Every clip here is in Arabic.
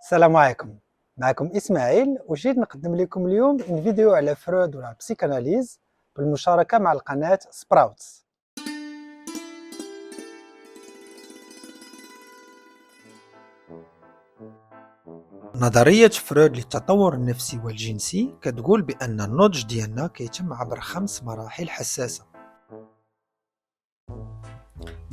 السلام عليكم. معكم إسماعيل، وجيت نقدم لكم اليوم فيديو على فرويد ولا بسيكاناليز بالمشاركة مع القناة سبراوتس. نظرية فرويد للتطور النفسي والجنسي كتقول بأن النضج ديالنا كيتم عبر 5 مراحل حساسة.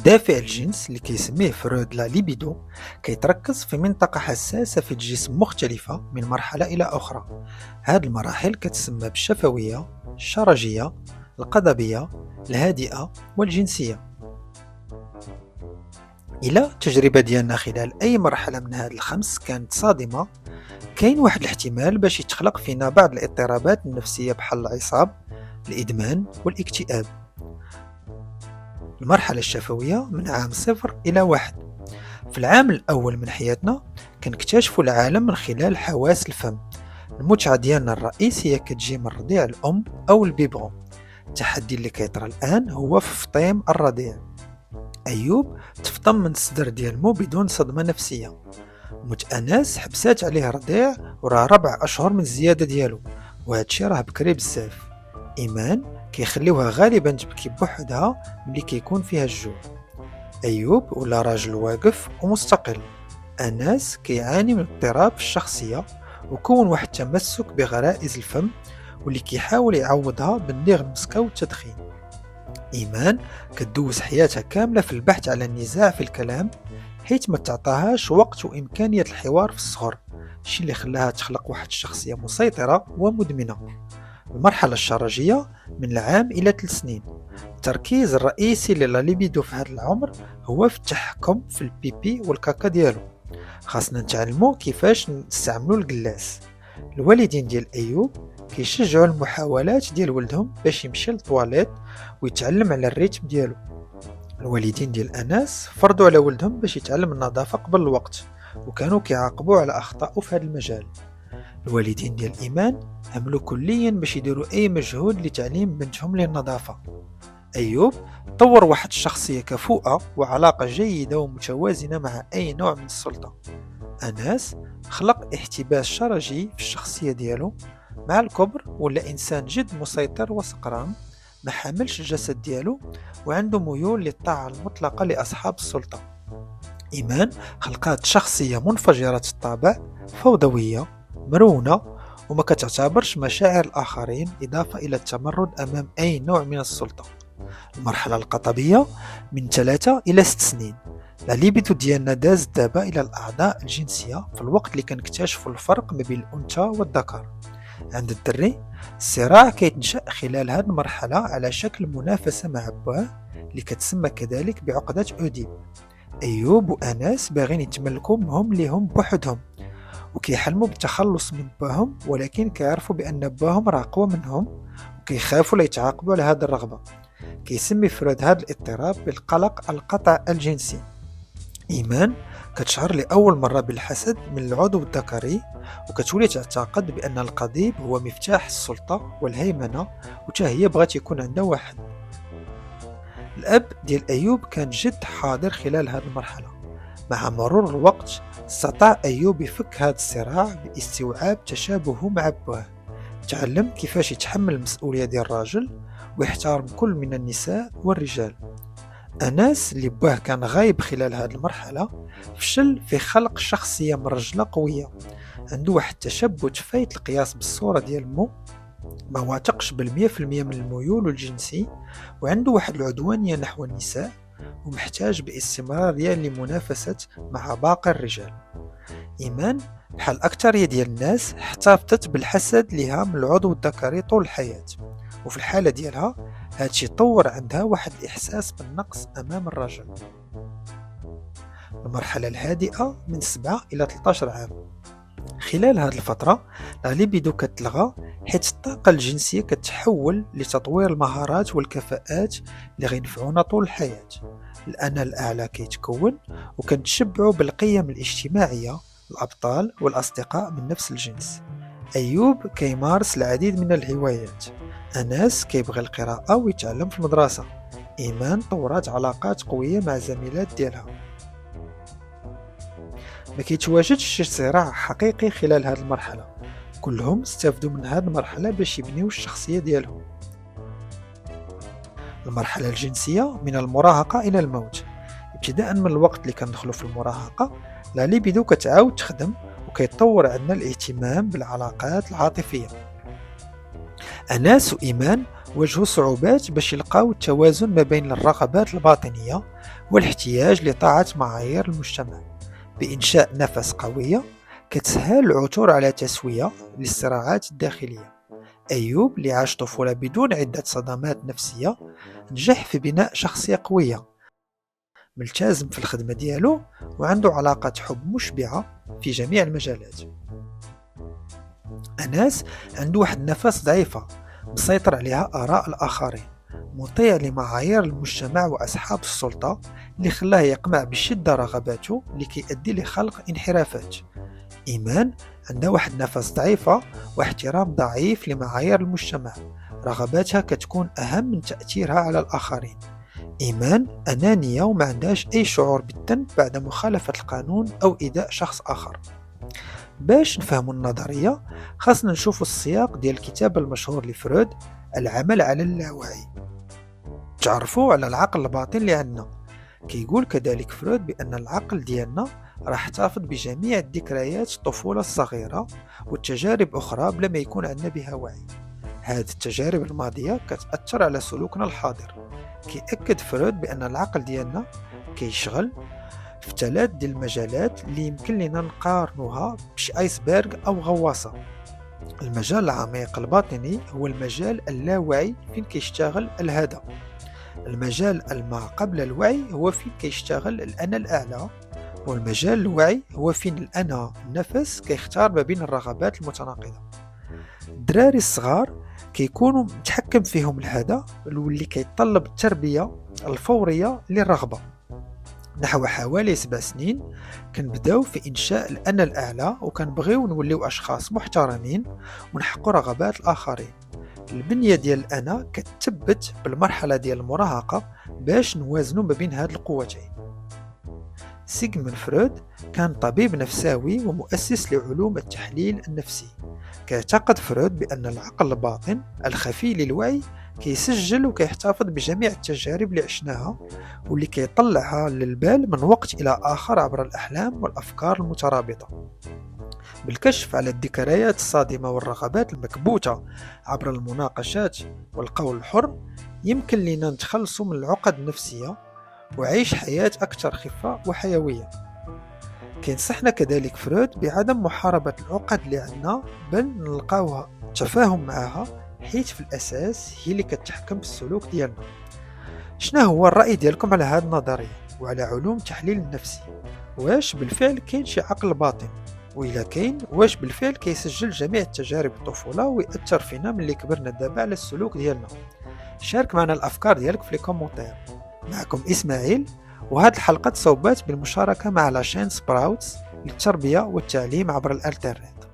دافع الجنس اللي كيسميه فرويد لا ليبيدو كيتركز في منطقة حساسة في الجسم مختلفة من مرحلة إلى أخرى. هذه المراحل كتسمى بالشفوية، الشرجية، القضبية، الهادئة والجنسية. إلا التجربة ديالنا خلال أي مرحلة من هذه الخمس كانت صادمة، كاين واحد الاحتمال باش يتخلق فينا بعض الاضطرابات النفسية بحال العصاب، الإدمان والاكتئاب. المرحلة الشفوية من عام 0 إلى 1. في العام الأول من حياتنا كنكتشفوا العالم من خلال حواس الفم. المتعة ديالنا الرئيسية كتجي من رضيع الأم أو البيبغون. التحدي اللي كيطرى الآن هو في فطيم الرضيع. أيوب تفطم من الصدر ديال مو بدون صدمة نفسية. موت أناس حبسات عليه رضيع وراه 4 أشهر من الزيادة ديالو، وهادشي راه بكري بزاف. إيمان كيخليوها غالبا تبكي بوحدها ملي كيكون فيها الجوع. أيوب ولا راجل واقف ومستقل. أناس كيعاني من اضطراب في الشخصية وكون واحد تمسك بغرائز الفم واللي كيحاول يعوضها بالنيغ المسكة والتدخين. إيمان كتدوز حياتها كاملة في البحث على النزاع في الكلام، حيث ما تعطاهاش وقت وإمكانية الحوار في الصغر، الشيء اللي خلاها تخلق واحد الشخصية مسيطرة ومدمنة. المرحلة الشرجية من العام إلى 3 سنين. التركيز الرئيسي للليبيدو في هذا العمر هو في التحكم في البيبي والكاكا ديالو. خاصنا نتعلمو كيفاش نستعملو القلاس. الوالدين ديال أيوب كيشجعوا المحاولات ديال ولدهم باش يمشي للطواليت ويتعلم على الريتم ديالو. الوالدين ديال أناس فرضوا على ولدهم باش يتعلم النظافة قبل الوقت، وكانوا كيعاقبوه على أخطائه في هذا المجال. الوالدين ديال إيمان عملوا كليا باش يديروا أي مجهود لتعليم بنتهم للنظافة. أيوب طور واحد الشخصية كفؤة وعلاقة جيدة ومتوازنة مع أي نوع من السلطة. أناس خلق احتباس شرجي في الشخصية ديالو. مع الكبر ولا إنسان جد مسيطر وسقران، ما حاملش الجسد ديالو وعنده ميول للطاعة المطلقة لأصحاب السلطة. إيمان خلقات شخصية منفجرة الطابع، فوضوية، مرونة، وما كتعتبرش مشاعر الآخرين، إضافة إلى التمرد أمام أي نوع من السلطة. المرحلة القطبية من 3 إلى 6 سنين. الليبيدو ديالنا داز دابا إلى الأعضاء الجنسية في الوقت اللي كنكتشفوا الفرق ما بين الأنثى والذكر. عند الدري الصراع كيتنشأ خلال هذه المرحلة على شكل منافسة مع باه اللي كتسمى كذلك بعقدة أوديب. أيوب وأناس باغين يتملكوا هم ليهم بوحدهم، وكيحلموا بالتخلص من باهم، ولكن كيعرفوا بأن باهم راه قوى منهم وكيخافوا لا يتعاقبوا على هذه الرغبة. كيسمي فرويد هذا الاضطراب بالقلق القطع الجنسي. إيمان كتشعر لأول مرة بالحسد من العضو الذكري، وكتولي تعتقد بأن القضيب هو مفتاح السلطة والهيمنة، وتا هي بغات يكون عندها واحد. الأب ديال أيوب كان جد حاضر خلال هذه المرحلة. مع مرور الوقت استطاع أيوب يفك هذا الصراع باستوعاب تشابهه مع باه. تعلم كيفاش يتحمل المسؤولية ديال الراجل ويحترم كل من النساء والرجال. أناس اللي باه كان غايب خلال هذه المرحلة فشل في خلق شخصية مرجلة قوية. عنده واحد التشبت فايت القياس بالصورة ديال مو، ما واثقش بال100% من الميول الجنسي، وعنده واحد العدوانية نحو النساء، ومحتاج باستمرارية لمنافسة مع باقي الرجال. إيمان بحال أكثرية ديال الناس احتفظت بالحسد لها من العضو الذكري طول الحياة، وفي الحالة ديالها هادشي طور عندها واحد الإحساس بالنقص أمام الرجل. المرحلة الهادئة من 7 إلى 13 عام. خلال هذه الفترة الليبيدو كتلغى، حيث الطاقة الجنسية كتحول لتطوير المهارات والكفاءات اللي غينفعونا طول الحياة. الأنا الأعلى كيتكون وكنتشبعوا بالقيم الاجتماعية، الأبطال والأصدقاء من نفس الجنس. أيوب كيمارس العديد من الهوايات. أناس كيبغي القراءة ويتعلم في المدرسة. إيمان طورات علاقات قوية مع زميلات ديالها. ما كيتواجدش شي صراع حقيقي خلال هذه المرحلة، كلهم استفدوا من هذه المرحلة باش يبنيو الشخصية ديالهم. المرحلة الجنسية من المراهقة إلى الموت. ابتداء من الوقت اللي كندخلوا في المراهقة، لا ليبيدو كتعاود تخدم وكيتطور عندنا الاهتمام بالعلاقات العاطفية. أناس وإيمان واجهوا صعوبات باش يلقاو التوازن ما بين الرغبات الباطنية والاحتياج لطاعة معايير المجتمع بإنشاء نفس قوية كتسهل العثور على تسوية للصراعات الداخلية. أيوب اللي عاش طفولة بدون عدة صدمات نفسية نجح في بناء شخصية قوية، ملتزم في الخدمة ديالو وعنده علاقة حب مشبعة في جميع المجالات. أناس عنده واحد النفس ضعيفة مسيطر عليها آراء الآخرين، مطيع لمعايير المجتمع وأصحاب السلطة اللي خلاه يقمع بشدة رغباته لكي يؤدي لخلق انحرافات. إيمان عندها واحد نفس ضعيفة واحترام ضعيف لمعايير المجتمع، رغباتها كتكون أهم من تأثيرها على الآخرين. إيمان أنانية وما عندهاش أي شعور بالذنب بعد مخالفة القانون أو إيذاء شخص آخر. باش نفهموا النظرية خاصنا نشوفوا السياق ديال الكتاب المشهور لفرويد العمل على اللاوعي، تعرفوا على العقل الباطن اللي عندنا. كيقول كذلك فرويد بأن العقل ديالنا راح يحتفظ بجميع الذكريات الطفولة الصغيرة والتجارب أخرى بلا ما يكون عندنا بها وعي. هذه التجارب الماضية كتأثر على سلوكنا الحاضر. كيأكد فرويد بأن العقل ديالنا كيشغل في 3 ديال المجالات اللي يمكن لنا نقارنوها بشي ايسبرغ أو غواصة. المجال العميق الباطني هو المجال اللاواعي فين كيشتغل الهدى. المجال الما قبل الوعي هو فين كيشتغل الأنا الأعلى، والمجال الوعي هو فين الأنا النفس كيختار ما بين الرغبات المتناقضة. الدراري الصغار كيكونوا متحكم فيهم الهدى واللي كيتطلب التربية الفورية للرغبة. نحو حوالي 7 سنين كنبداو في إنشاء الأنا الأعلى وكنبغيو نوليو أشخاص محترمين ونحقق رغبات الآخرين. البنية ديال الأنا كتثبت بالمرحلة ديال المراهقة باش نوازنوا ما بين هاد القوتين. سيغموند فرويد كان طبيب نفساوي ومؤسس لعلوم التحليل النفسي. كيعتقد فرويد بأن العقل الباطن الخفي للوعي كيسجل وكيحتفظ بجميع التجارب اللي عشناها واللي كيطلعها للبال من وقت إلى آخر عبر الأحلام والأفكار المترابطة. بالكشف على الذكريات الصادمة والرغبات المكبوتة عبر المناقشات والقول الحر يمكن لنا نتخلص من العقد النفسية وعيش حياة أكثر خفة وحيوية. كينصحنا كذلك فرويد بعدم محاربة العقد اللي عندنا بل نلقاوها تفاهم معها، حيث في الأساس هي اللي كتحكم بالسلوك ديالنا. شنو هو الرأي ديالكم على هذه النظرية وعلى علوم التحليل النفسي؟ واش بالفعل كاين شي عقل باطن؟ وإلا كاين واش بالفعل كيسجل جميع التجارب الطفولة ويأثر فينا ملي كبرنا دابا على السلوك ديالنا؟ شارك معنا الأفكار ديالك في الكومنتير. معكم إسماعيل، وهذه الحلقة صوبات بالمشاركة مع لاشين سبراوتس للتربية والتعليم عبر الانترنت.